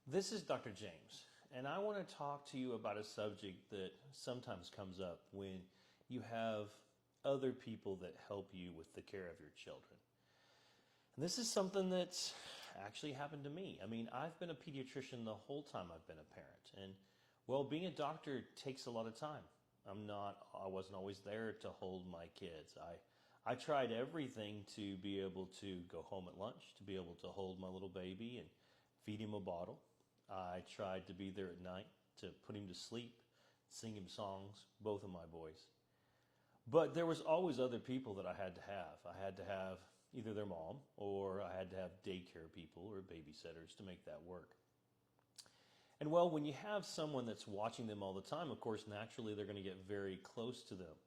This is Dr. James, and I want to talk to you about a subject that sometimes comes up when you have other people that help you with the care of your children. And this is something that's actually happened to me. I mean, I've been a pediatrician the whole time I've been a parent, and well, being a doctor takes a lot of time. I wasn't always there to hold my kids. I tried everything to be able to go home at lunch, to be able to hold my little baby and feed him a bottle. I tried to be there at night to put him to sleep, sing him songs, both of my boys. But there was always other people that I had to have. I had to have either their mom or I had to have daycare people or babysitters to make that work. And well, when you have someone that's watching them all the time, of course, naturally they're going to get very close to them.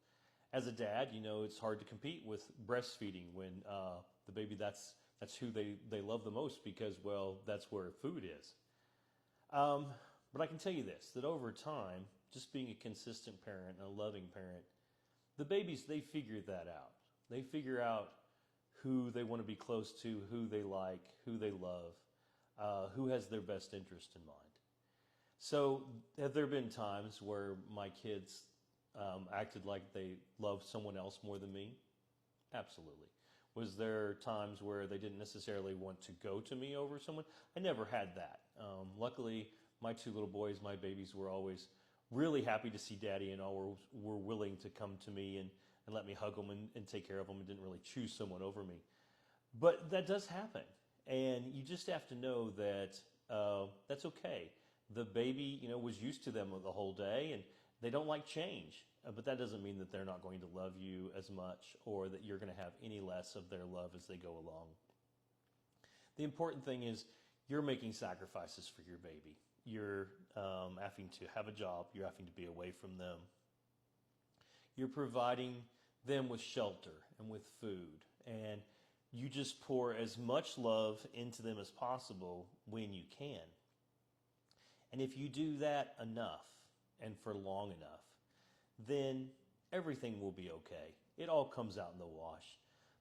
As a dad, you know, it's hard to compete with breastfeeding when the baby, that's who they love the most because, well, that's where food is. But I can tell you this, that over time, just being a consistent parent and a loving parent, the babies, they figure that out. They figure out who they want to be close to, who they like, who they love, who has their best interest in mind. So have there been times where my kids acted like they loved someone else more than me? Absolutely. Was there times where they didn't necessarily want to go to me over someone? I never had that. Luckily, my two little boys, my babies, were always really happy to see Daddy and all were willing to come to me and let me hug them and take care of them and didn't really choose someone over me. But that does happen. And you just have to know that that's okay. The baby, you know, was used to them the whole day and they don't like change. But that doesn't mean that they're not going to love you as much or that you're going to have any less of their love as they go along. The important thing is you're making sacrifices for your baby. You're having to have a job. You're having to be away from them. You're providing them with shelter and with food. And you just pour as much love into them as possible when you can. And if you do that enough and for long enough, then everything will be okay. It all comes out in the wash.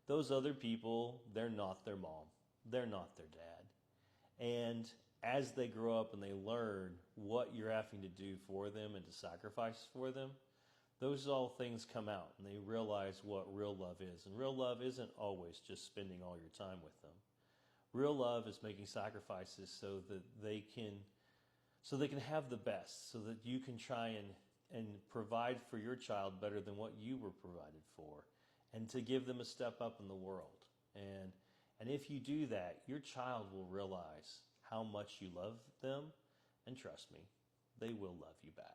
Those other people, they're not their mom. They're not their dad. And as they grow up and they learn what you're having to do for them and to sacrifice for them, those all things come out and they realize what real love is. And real love isn't always just spending all your time with them. Real love is making sacrifices so that they can have the best, so that you can try and provide for your child better than what you were provided for, and to give them a step up in the world. And if you do that, your child will realize how much you love them, and trust me, they will love you back.